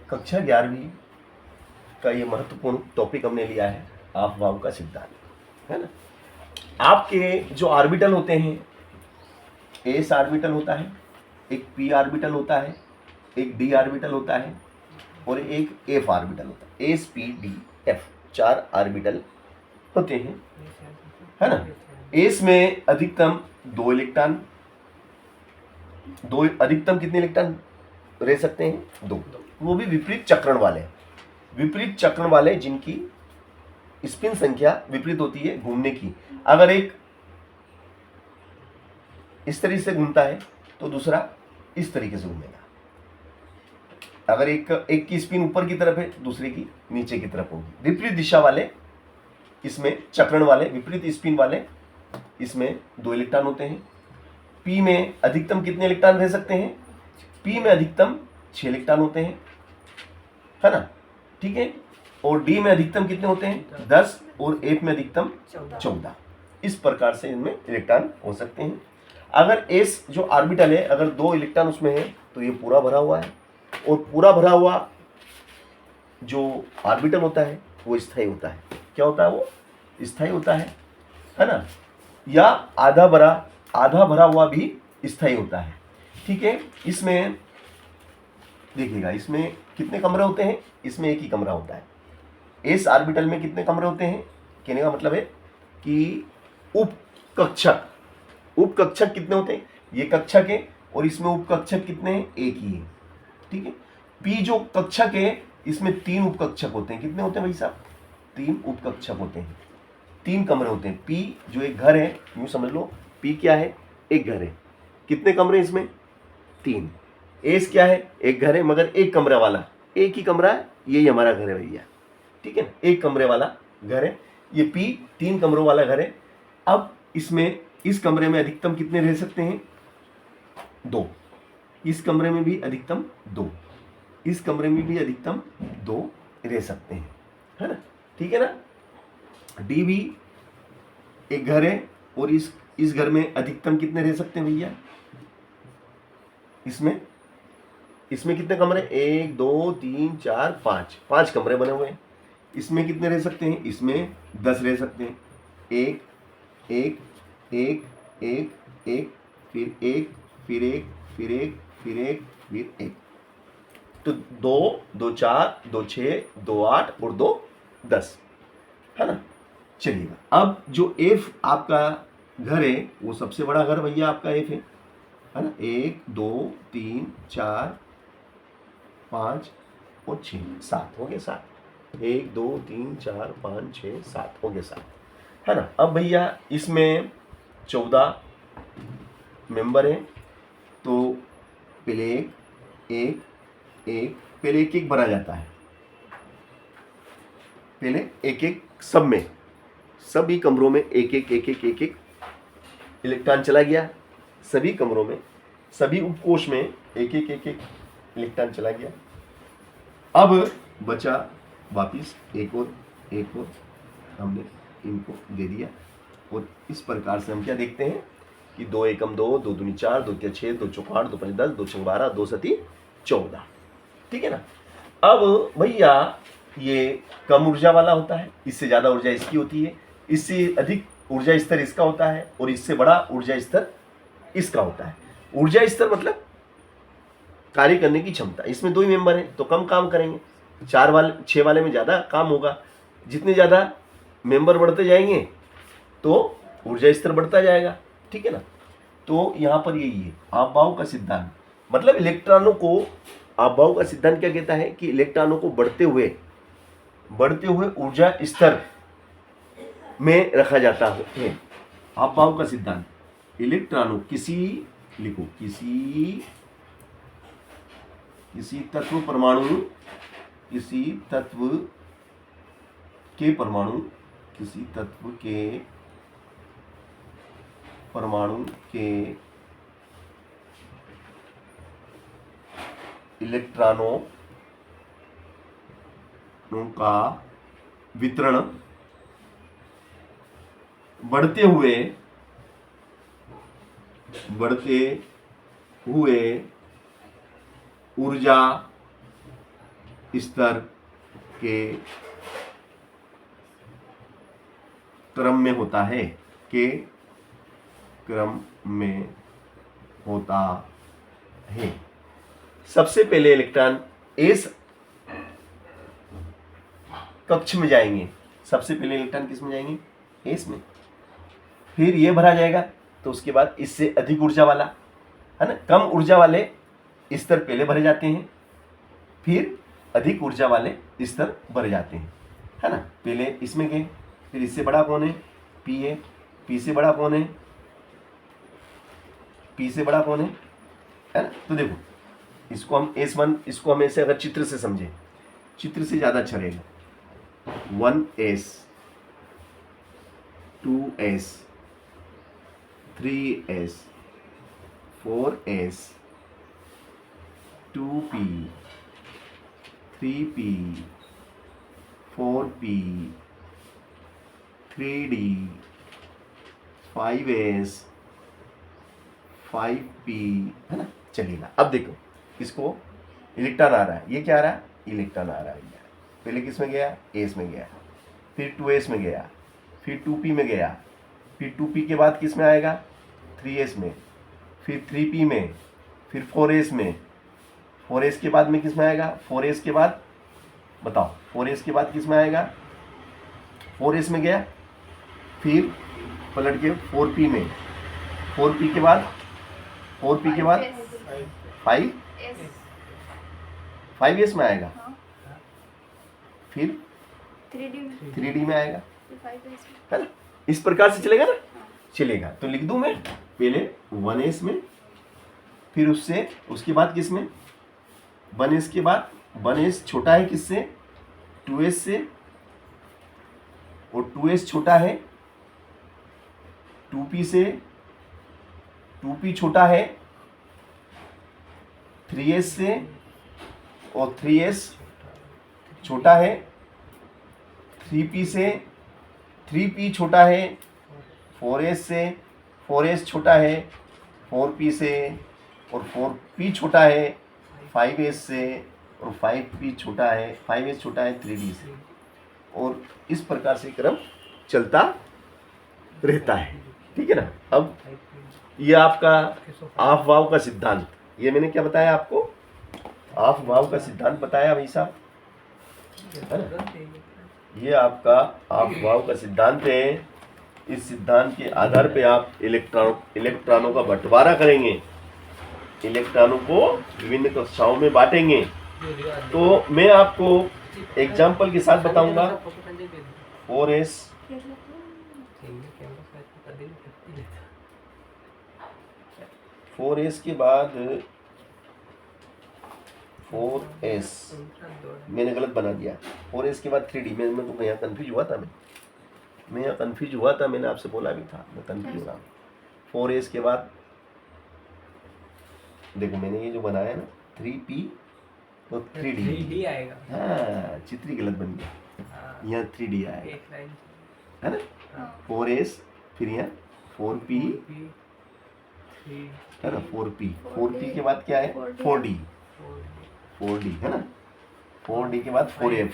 कक्षा 11वीं का ये महत्वपूर्ण टॉपिक हमने लिया है, अफवाहों का सिद्धांत, है ना। आपके जो ऑर्बिटल होते हैं, एस ऑर्बिटल होता है, एक पी ऑर्बिटल होता है, एक डी ऑर्बिटल होता है और एक एफ ऑर्बिटल होता है। S P D F 4 orbital होते हैं, है ना। एस में अधिकतम 2 इलेक्ट्रॉन, अधिकतम कितने इलेक्ट्रॉन रह सकते हैं? 2। वो भी विपरीत चक्रण वाले, जिनकी स्पिन संख्या विपरीत होती है घूमने की। अगर एक इस तरीके से घूमता है तो दूसरा इस तरीके से घूमेगा। अगर एक की स्पिन ऊपर की तरफ है, दूसरे की नीचे की तरफ होगी। विपरीत दिशा वाले इसमें चक्रण वाले, विपरीत स्पिन वाले इसमें 2 इलेक्ट्रॉन होते हैं। पी में अधिकतम कितने इलेक्ट्रॉन रह सकते हैं? पी में अधिकतम 6 इलेक्ट्रॉन होते हैं, है ना, ठीक है। और डी में अधिकतम कितने होते हैं? 10 और एफ में अधिकतम 14। इस प्रकार से इनमें इलेक्ट्रॉन हो सकते हैं। अगर एस जो ऑर्बिटल है, अगर 2 इलेक्ट्रॉन उसमें है तो ये पूरा भरा हुआ है, और पूरा भरा हुआ जो ऑर्बिटल होता है वो स्थायी होता है। क्या होता है? वो स्थायी होता है ना। या आधा भरा हुआ भी स्थायी होता है, ठीक है। इसमें देखिएगा, इसमें कितने कमरे होते हैं? इसमें एक ही कमरा होता है। एस ऑर्बिटल में कितने कमरे होते हैं? कहने का मतलब है कि उपकक्षक कितने होते हैं? ये कक्षक है, और इसमें उपकक्षक कितने हैं? एक ही है, ठीक है। पी जो कक्षक है, इसमें 3 उपकक्षक होते हैं। कितने होते हैं भाई साहब? 3 उपकक्षक होते हैं, 3 कमरे होते हैं। पी जो एक घर है, यूं समझ लो, पी क्या है? एक घर है। कितने कमरे इसमें? 3। एस क्या है? एक घर है, मगर एक कमरा वाला, एक ही कमरा है, यही हमारा घर है भैया, ठीक है। एक कमरे वाला घर है ये पी, 3 कमरों वाला घर है। अब इसमें इस कमरे में अधिकतम कितने रह सकते हैं? 2। इस कमरे में भी अधिकतम 2, इस कमरे में भी अधिकतम 2 रह सकते हैं, है ना, ठीक है ना। डी भी एक घर है, और इस घर में अधिकतम कितने रह सकते हैं भैया? इसमें कितने कमरे? 1 2 3 4 5 कमरे बने हुए हैं। इसमें कितने रह सकते हैं? इसमें 10 रह सकते हैं। 1 1 1 1 1 फिर 1 फिर 1 फिर 1 फिर 1 फिर 1, तो 2 2 4 2 6 2 8 और 2 10, है ना। चलिएगा, अब जो एफ आपका घर है, वो सबसे बड़ा घर भैया आपका एफ है ना। 1 2 3 4 5 और 6 7 हो गए। 7 1 2 3 4 5 6 7 हो गए, 7, है ना। अब भैया इसमें 14 मेंबर हैं, तो पहले एक पहले एक भरा जाता है। पहले एक सब में, सभी कमरों में एक इलेक्ट्रॉन चला गया। सभी कमरों में, सभी उपकोष में एक इलेक्ट्रॉन चला गया। अब बचा वापिस एक और हमने इनको दे दिया। और इस प्रकार से हम क्या देखते हैं कि 2 एकम 2, 2 दूनी 4, 2 तिया 6, 2 चौक 8, 2 पंच 10, 2 छक 12, 2 सती 14, ठीक है ना। अब भैया ये कम ऊर्जा वाला होता है, इससे ज़्यादा ऊर्जा इसकी होती है, इससे अधिक ऊर्जा स्तर इसका होता है, और इससे बड़ा ऊर्जा स्तर इसका होता है। ऊर्जा स्तर मतलब कार्य करने की क्षमता। इसमें 2 ही मेंबर हैं तो कम काम करेंगे, 6 वाले में ज़्यादा काम होगा। जितने ज़्यादा मेंबर बढ़ते जाएंगे तो ऊर्जा स्तर बढ़ता जाएगा, ठीक है ना। तो यहाँ पर यही है अफबाऊ का सिद्धांत। मतलब इलेक्ट्रॉनों को, अफबाऊ का सिद्धांत क्या कहता है कि इलेक्ट्रॉनों को बढ़ते हुए ऊर्जा स्तर में रखा जाता है। अफबाऊ का सिद्धांत, इलेक्ट्रॉनों किसी तत्व के परमाणु के इलेक्ट्रॉनों का वितरण बढ़ते हुए ऊर्जा स्तर के क्रम में होता है, के क्रम में होता है। सबसे पहले इलेक्ट्रॉन एस कक्ष में जाएंगे, सबसे पहले इलेक्ट्रॉन किस में जाएंगे, एस में, फिर ये भरा जाएगा, तो उसके बाद इससे अधिक ऊर्जा वाला, है ना, कम ऊर्जा वाले स्तर पहले भरे जाते हैं, फिर अधिक ऊर्जा वाले स्तर भरे जाते हैं, है ना। पहले इसमें गए, फिर इससे बड़ा कौन है, पी है, पी से बड़ा कौन है, पी से बड़ा कौन है ना। तो देखो इसको हम S1, इसको हम ऐसे अगर चित्र से समझे, चित्र से ज़्यादा अच्छा रहेगा, 1s 2s 3s 4s 2p 3p 4p 3d 5s 5p, है ना। चलिएगा अब देखो, इसको इलेक्ट्रॉन आ रहा है, ये क्या आ रहा है, इलेक्ट्रॉन आ रहा है। पहले किस में गया, एस में गया, फिर 2s में गया, फिर 2p में गया, फिर 2p के बाद किस में आएगा, 3s में, फिर 3p में, फिर 4s में, 4s के बाद में किस में आएगा, 4s के बाद बताओ, 4s के बाद किस में आएगा, 4s में गया, फिर पलट के 4p में, 4p के बाद 5s में आएगा, फिर 3d में आएगा, है ना। इस प्रकार से चलेगा ना, चलेगा। तो लिख दूं मैं, पहले 1s में, फिर उससे उसके बाद किस में, 1s के बाद 1s छोटा है किससे, 2s से, और 2s छोटा है 2p से, 2p छोटा है 3s से, और 3s छोटा है 3p से, 3p छोटा है 4s से, 4s छोटा है 4p से, और 4p छोटा है 5s से, और 5p छोटा है 5s छोटा है 3d से, और इस प्रकार से क्रम चलता रहता है, ठीक है ना। अब ये आपका ऑफ वाव का सिद्धांत, ये मैंने क्या बताया आपको, ऑफ वाव का सिद्धांत बताया भाई साहब, है ना। ये आपका ऑफ वाव का सिद्धांत है। इस सिद्धांत के आधार पे आप इलेक्ट्रॉनों का बंटवारा करेंगे, इलेक्ट्रॉनों को विभिन्न कक्षाओं में बांटेंगे। तो मैं आपको एग्जाम्पल के साथ बताऊंगा, 4s 4s के बाद 4s मैंने गलत बना दिया, 4s के बाद 3d, मैं तो यहाँ कंफ्यूज हुआ था, मैं यहाँ कंफ्यूज हुआ था, मैंने आपसे बोला भी था मैं कंफ्यूज हो रहा हूँ। 4s के बाद देखो मैंने ये जो बनाया ना 3p तो 3d आएगा, हाँ चित्र गलत बन गया, यहाँ 3d आएगा, है ना। 4s फिर यहाँ 4p, है ना, 4p के बाद क्या है 4d, 4d है ना, 4d के बाद 4f,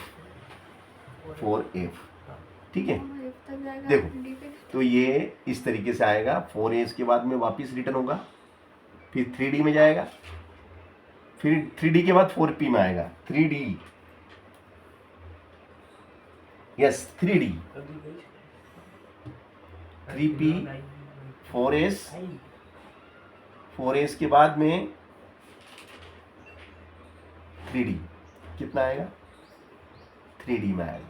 ठीक है। देखो तो ये इस तरीके से आएगा, 4s के बाद में वापस रिटर्न होगा, फिर 3d में जाएगा, फिर 3d के बाद 4p में आएगा, 3d, yes 3d, 3p 4s, 4s के बाद में 3d, कितना आएगा 3d में आएगा,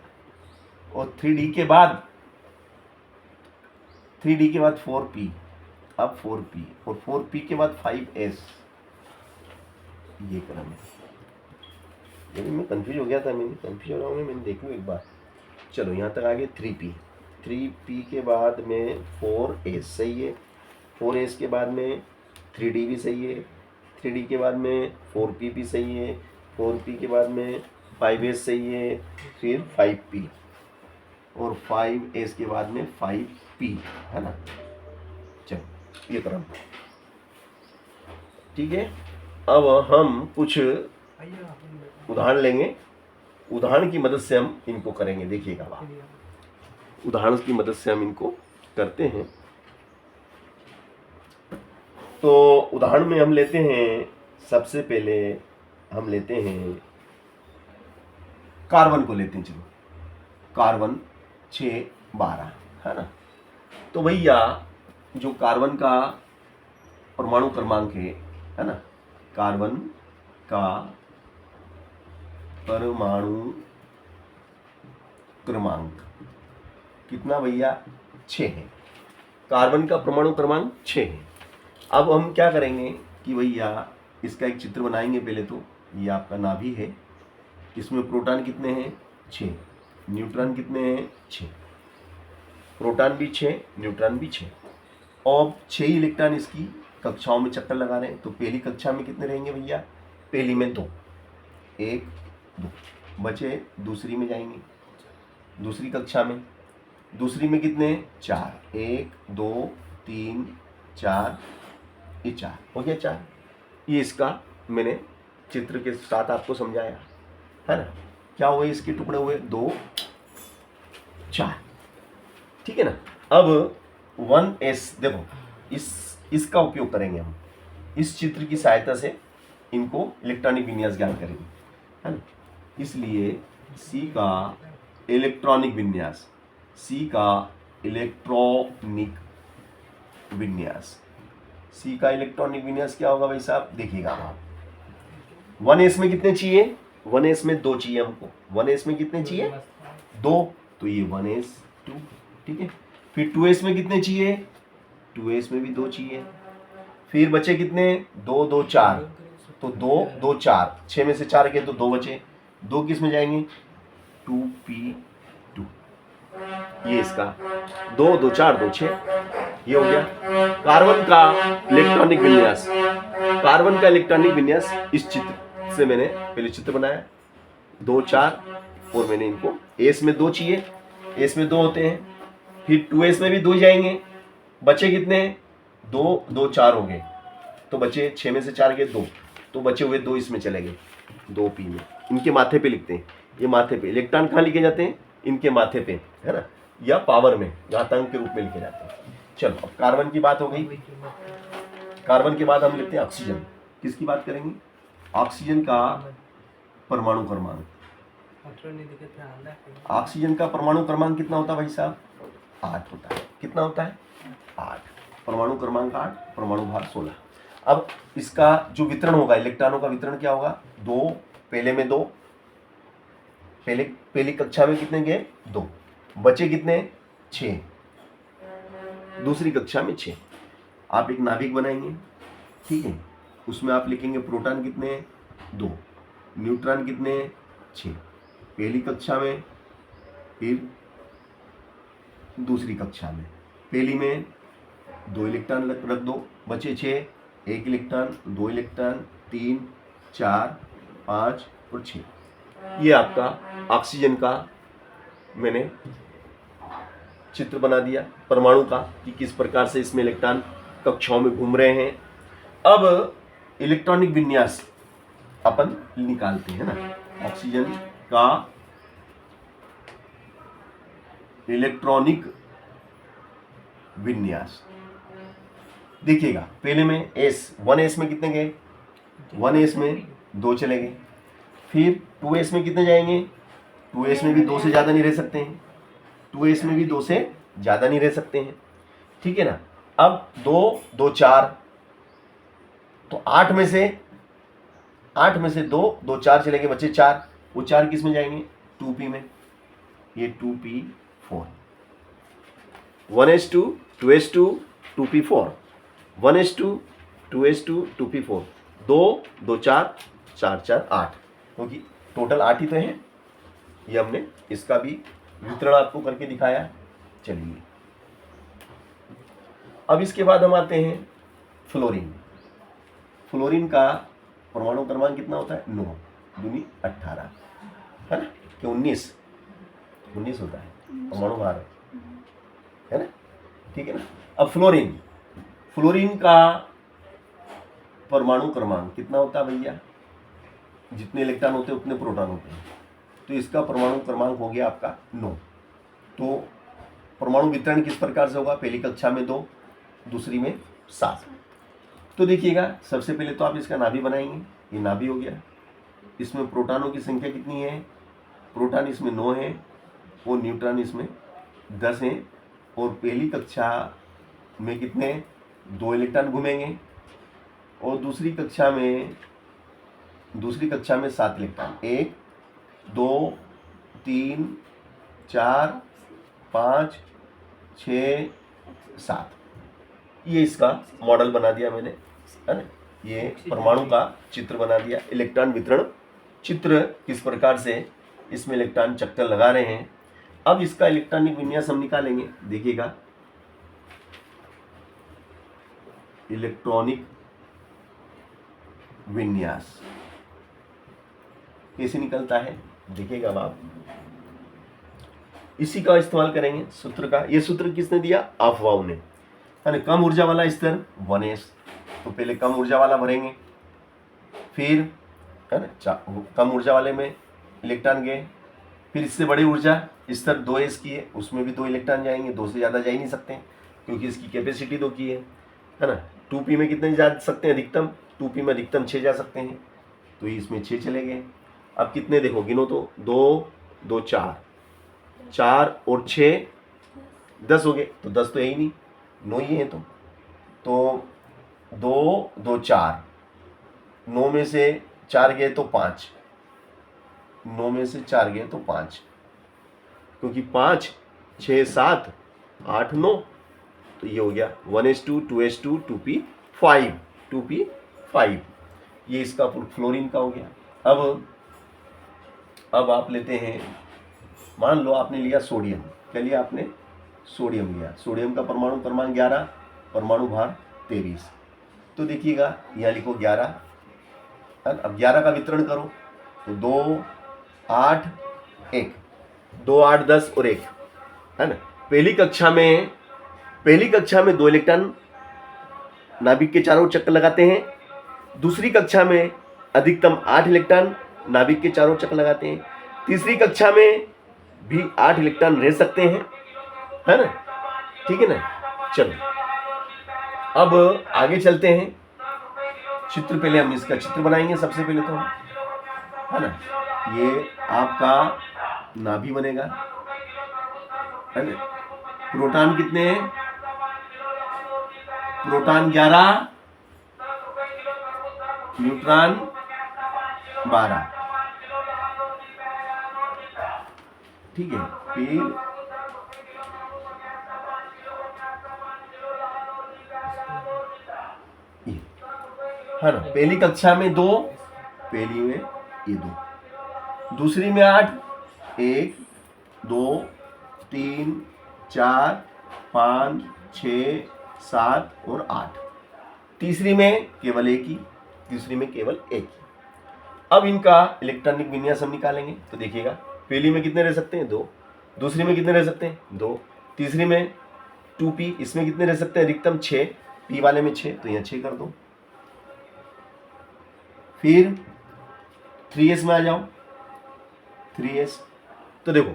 और 3d के बाद 4p, अब 4p, और 4p के बाद 5s, ये क्रम है। यानी मैं कंफ्यूज हो गया था, मैंने देखूँ एक बार। चलो यहाँ तक आगे 3p के बाद में 4s सही है, 4s के बाद में 3d भी सही है, 3d के बाद में 4p भी सही है, 4p के बाद में 5s सही है, फिर 5p, और 5s के बाद में 5p, है ना। चलो ये क्रम ठीक है। अब हम कुछ उदाहरण लेंगे उदाहरण की मदद से हम इनको करेंगे। देखिएगा वहाँ उदाहरण की मदद से हम इनको करते हैं। तो उदाहरण में हम लेते हैं, सबसे पहले हम लेते हैं कार्बन को लेते हैं। चलो कार्बन 612 है ना। तो भैया जो कार्बन का परमाणु क्रमांक है ना, कार्बन का परमाणु क्रमांक कितना भैया? 6 है। कार्बन का परमाणु क्रमांक 6 है। अब हम क्या करेंगे कि भैया इसका एक चित्र बनाएंगे। पहले तो ये आपका नाभि है, इसमें प्रोटॉन कितने हैं? 6। न्यूट्रॉन कितने हैं? 6। प्रोटॉन भी 6, न्यूट्रॉन भी 6। और 6 इलेक्ट्रॉन इसकी कक्षाओं में चक्कर लगा रहे हैं। तो पहली कक्षा में कितने रहेंगे भैया? पहली में 2, 1 2 बचे। दूसरी में जाएंगे, दूसरी कक्षा में, दूसरी में कितने? 4, 1 2 3 4, ये 4 हो गया। 4 ये इसका मैंने चित्र के साथ आपको समझाया है ना। क्या हुए इसके टुकड़े हुए? 2 4, ठीक है ना। अब 1s देखो, इसका उपयोग करेंगे हम, इस चित्र की सहायता से इनको इलेक्ट्रॉनिक विन्यास ज्ञान करेंगे है ना। इसलिए C का इलेक्ट्रॉनिक विन्यास, C का इलेक्ट्रॉनिक विन्यास, C का इलेक्ट्रॉनिक विन्यास क्या होगा भाई साहब? देखिएगा आप 1s में कितने चाहिए? 1s में 2 चाहिए हमको। 1s में कितने चाहिए? 2। तो ये 1s2, ठीक है। फिर 2s में कितने चाहिए? 2s में भी 2 चाहिए। फिर बचे कितने? 2 2 4, तो 2 2 4, 6 में से 4 गए तो 2 बचे। 2 किस में जाएंगे? 2p2, ये इसका 2 2 4 2 6, ये हो गया कार्बन का इलेक्ट्रॉनिक विन्यास। कार्बन का इलेक्ट्रॉनिक विन्यास इस चित्र से मैंने पहले चित्र बनाया, 2 4, और मैंने इनको एस में 2 चाहिए, एस में 2 होते हैं। फिर 2s में भी 2 जाएंगे, बचे कितने? 2 2 4 हो गए, तो बचे 6 में से 4 गए 2, तो बचे हुए 2 इसमें चले गए, 2p में। इनके माथे पे लिखते हैं, ये माथे पे। इलेक्ट्रॉन कहाँ लिखे जाते हैं? इनके माथे पे है ना, या पावर में, घातांक के रूप में लिखे जाते हैं। चलो अब कार्बन की बात हो गई। कार्बन के बाद हम लिखते हैं ऑक्सीजन। किसकी बात करेंगे? ऑक्सीजन का परमाणु क्रमांक। ऑक्सीजन का परमाणु क्रमांक कितना होता है भाई साहब? 8 होता है। कितना होता है? 8। परमाणु क्रमांक 8, परमाणु भार 16। अब इसका जो वितरण होगा, इलेक्ट्रॉनों का वितरण क्या होगा? 2, पहले में 2, पहली कक्षा में कितने गए? 2, बचे कितने? 6, दूसरी कक्षा में 6। आप एक नाभिक बनाएंगे, ठीक है, उसमें आप लिखेंगे प्रोटॉन कितने? 2, न्यूट्रॉन कितने? 6, पहली कक्षा में, फिर दूसरी कक्षा में। पहली में 2 इलेक्ट्रॉन रख दो, बचे 6, 1 इलेक्ट्रॉन, 2 इलेक्ट्रॉन, 3 4 5 और 6। ये आपका ऑक्सीजन का मैंने चित्र बना दिया परमाणु का, कि किस प्रकार से इसमें इलेक्ट्रॉन कक्षाओं में घूम रहे हैं। अब इलेक्ट्रॉनिक विन्यास अपन निकालते हैं ना। ऑक्सीजन का इलेक्ट्रॉनिक विन्यास देखिएगा, पहले में एस, 1s में कितने गए? 1s में 2 चले गए। फिर 2s में कितने जाएंगे? 2s में भी 2 से ज़्यादा नहीं रह सकते हैं, 2s में भी 2 से ज़्यादा नहीं रह सकते हैं, ठीक है ना। अब 2 2 4, तो 8 में से 2 2 4 चले गए, बचे 4। वो 4 किस में जाएंगे? 2p में, ये 2p4। 1s2 2s2 2p4, 1s2 2s2 2p4, 2 2 4 4 4 8, क्योंकि टोटल 8 ही तो है। ये हमने इसका भी वितरण आपको करके दिखाया। चलिए अब इसके बाद हम आते हैं फ्लोरीन। फ्लोरीन का परमाणु क्रमांक कितना होता है? 9 दूनी 18 है ना, कि 19 होता है परमाणु भार, है ना, ठीक है ना। अब फ्लोरीन का परमाणु क्रमांक कितना होता है भैया? जितने इलेक्ट्रॉन होते हैं उतने प्रोटॉन होते हैं, तो इसका परमाणु क्रमांक हो गया आपका 9। तो परमाणु वितरण किस प्रकार से होगा, पहली कक्षा में 2, दूसरी में 7। तो देखिएगा सबसे पहले तो आप इसका नाभि बनाएंगे, ये नाभि हो गया। इसमें प्रोटॉनों की संख्या कितनी है, प्रोटॉन इसमें 9 है और न्यूट्रॉन इसमें 10 हैं। और पहली कक्षा में कितने, 2 इलेक्ट्रॉन घूमेंगे और दूसरी कक्षा में 7 इलेक्ट्रॉन, 1 2 3 4 5 6 7। ये इसका मॉडल बना दिया मैंने, है ना। ये परमाणु का चित्र बना दिया, इलेक्ट्रॉन वितरण चित्र किस प्रकार से इसमें इलेक्ट्रॉन चक्कर लगा रहे हैं। अब इसका इलेक्ट्रॉनिक विन्यास हम निकालेंगे। देखिएगा इलेक्ट्रॉनिक विन्यास कैसे निकलता है, देखिएगा अब आप इसी का इस्तेमाल करेंगे सूत्र का। ये सूत्र किसने दिया, अफवाह ने, है ना। कम ऊर्जा वाला स्तर 1s, तो पहले कम ऊर्जा वाला भरेंगे, फिर है ना कम ऊर्जा वाले में इलेक्ट्रॉन गए, फिर इससे बड़ी ऊर्जा स्तर 2s की है, उसमें भी 2 इलेक्ट्रॉन जाएंगे, 2 से ज़्यादा जा ही नहीं सकते क्योंकि इसकी कैपेसिटी 2 की है ना। 2p में कितने जा सकते हैं अधिकतम, 2p में अधिकतम 6 जा सकते हैं, तो इसमें 6 चले गए। अब कितने देखो, गिनो तो 2 2 4 और 6 10 हो गए, तो 10 तो है ही नहीं, 9 ही है। तो 2 2 4, 9 में से 4 गए तो 5, 9 में से 4 गए तो 5, क्योंकि 5 6 7 8 9, तो ये हो गया 1s2 2s2 2p5 2p5। ये इसका फ्लोरीन का हो गया। अब आप लेते हैं, मान लो आपने लिया सोडियम, क्या लिया आपने, सोडियम लिया। सोडियम का परमाणु क्रमांक 11, परमाणु भार 23। तो देखिएगा यहाँ लिखो 11, अब 11 का वितरण करो तो 2 8 1, 2 8 10 और 1, है ना। पहली कक्षा में 2 इलेक्ट्रॉन नाभिक के चारों चक्कर लगाते हैं, दूसरी कक्षा में अधिकतम 8 इलेक्ट्रॉन नाभिक के चारों चक्कर लगाते हैं, तीसरी कक्षा में भी 8 इलेक्ट्रॉन रह सकते हैं, है ना, ठीक है ना। चलो अब आगे चलते हैं, चित्र पहले हम इसका चित्र बनाएंगे सबसे पहले तो, है ना। ये आपका नाभि बनेगा, है ना। प्रोटॉन कितने हैं, प्रोटॉन 11, न्यूट्रॉन 12, ठीक है। फिर है ना, पहली कक्षा में 2, पहली में ये 2, दूसरी में 8, 1 2 3 4 5 6 7 और 8, तीसरी में केवल एक ही, तीसरी में केवल एक ही। अब इनका इलेक्ट्रॉनिक विन्यास हम निकालेंगे। तो देखिएगा पहली में कितने रह सकते हैं, 2, दूसरी में कितने रह सकते हैं, 2, तीसरी में 2p, इसमें कितने रह सकते हैं अधिकतम 6, p वाले में 6, तो यहाँ 6 कर दो। फिर 3s में आ जाओ, 3s, तो देखो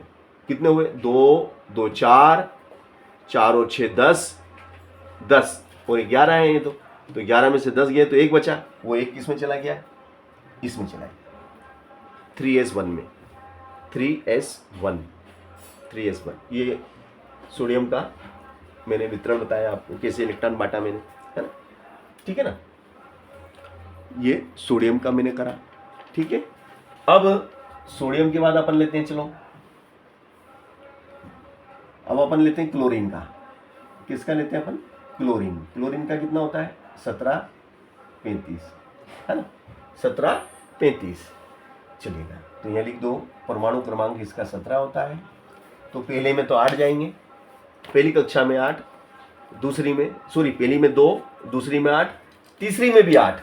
कितने हुए, 2 2 4 4 और 6 10 और 11 है ये, तो 11 में से 10 गए तो 1 बचा, वो 1 किस में चला गया, इसमें चला गया 3s1 में, 3s1। ये सोडियम का मैंने वितरण बताया आपको, कैसे इलेक्ट्रॉन बांटा मैंने, है ना, ठीक है ना। ये सोडियम का मैंने करा, ठीक है। अब सोडियम के बाद अपन लेते हैं, चलो अब अपन लेते हैं क्लोरीन का। किसका लेते हैं अपन, क्लोरीन का कितना होता है, 1735, है ना, 1735 चलेगा। तो यहाँ लिख दो, परमाणु क्रमांक इसका 17 होता है। तो पहले में तो 8 जाएंगे, पहली कक्षा में 8, दूसरी में पहली में 2, दूसरी में 8, तीसरी में भी 8,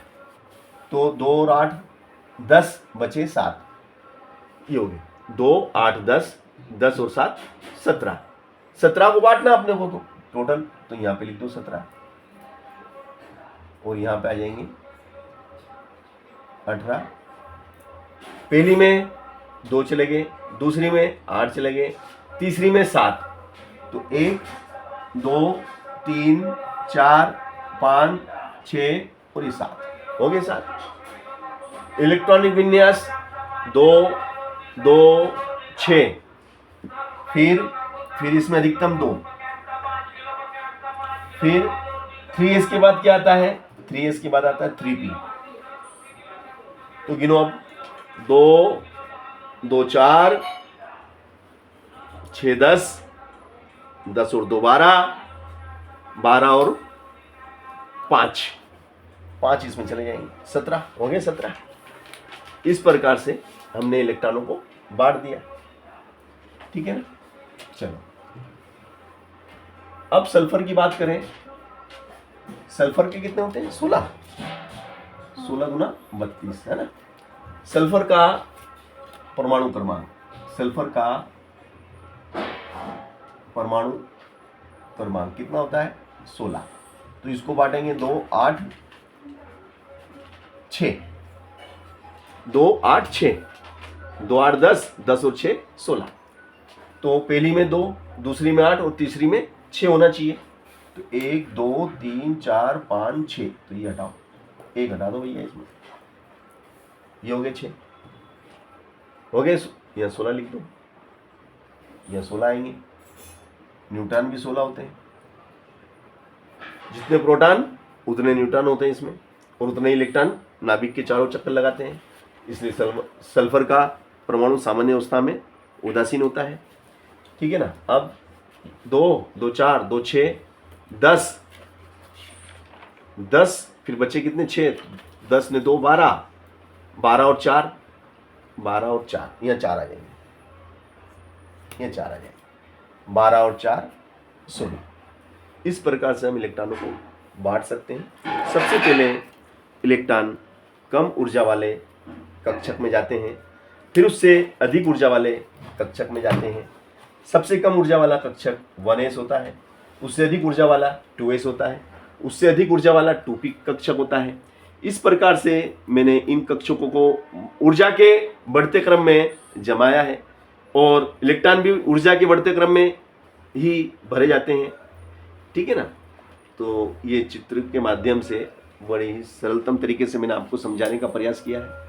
तो 2 और 8 10 बचे 7, ये हो गए 2 8 10 और 7 17 को बांटना अपने को तो टोटल, तो यहाँ पे लिख दो 17 और यहाँ पे आ जाएंगे 18। पहली में 2 चले गए, दूसरी में 8 चले गए, तीसरी में 7। तो 1 2 3 4 5 6 और ये 7 हो गए 7। इलेक्ट्रॉनिक विन्यास 2 2 6, फिर इसमें अधिकतम 2, फिर 3s के बाद क्या आता है, 3s के बाद आता है 3p। तो गिनो अब 2 2 4 6 10, 10 और 2 12, 12 और 5 इसमें चले जाएंगे, 17 हो गए 17। इस प्रकार से हमने इलेक्ट्रॉनों को बांट दिया, ठीक है ना। चलो अब सल्फर की बात करें। सल्फर के कितने होते हैं, 16 गुना 32 है ना। सल्फर का परमाणु क्रमांक, सल्फर का परमाणु क्रमांक कितना होता है, 16। तो इसको बांटेंगे 2 8 6, 2 8 6, 2 8 10, 10 और 6 16। तो पहली में 2, दूसरी में 8 और तीसरी में 6 होना चाहिए। तो 1 2 3 4 5 6, तो ये हटाओ, 1 हटा दो भैया इसमें, ये हो गए 6 हो गए। यहाँ 16 लिख दो, यहाँ 16 आएंगे। न्यूट्रॉन भी 16 होते हैं, जितने प्रोटॉन उतने न्यूट्रॉन होते हैं इसमें, और उतने इलेक्ट्रॉन नाभिक के चारों चक्कर लगाते हैं। इसलिए सल्फर का परमाणु सामान्य अवस्था में उदासीन होता है, ठीक है ना। अब 2 2 4 2 6 10, फिर बच्चे कितने 6, 10 ने 2 12, 12 और 4, 12 और 4, यहाँ 4 आ जाएंगे, यहाँ 4 आ जाएंगे, 12 और 4 16। इस प्रकार से हम इलेक्ट्रॉनों को बांट सकते हैं। सबसे पहले इलेक्ट्रॉन कम ऊर्जा वाले कक्षक में जाते हैं, फिर उससे अधिक ऊर्जा वाले कक्षक में जाते हैं। सबसे कम ऊर्जा वाला कक्षक 1s होता है, उससे अधिक ऊर्जा वाला 2s होता है, उससे अधिक ऊर्जा वाला 2p कक्षक होता है। इस प्रकार से मैंने इन कक्षकों को ऊर्जा के बढ़ते क्रम में जमाया है, और इलेक्ट्रॉन भी ऊर्जा के बढ़ते क्रम में ही भरे जाते हैं, ठीक है ना। तो ये चित्र के माध्यम से बड़े ही सरलतम तरीके से मैंने आपको समझाने का प्रयास किया है।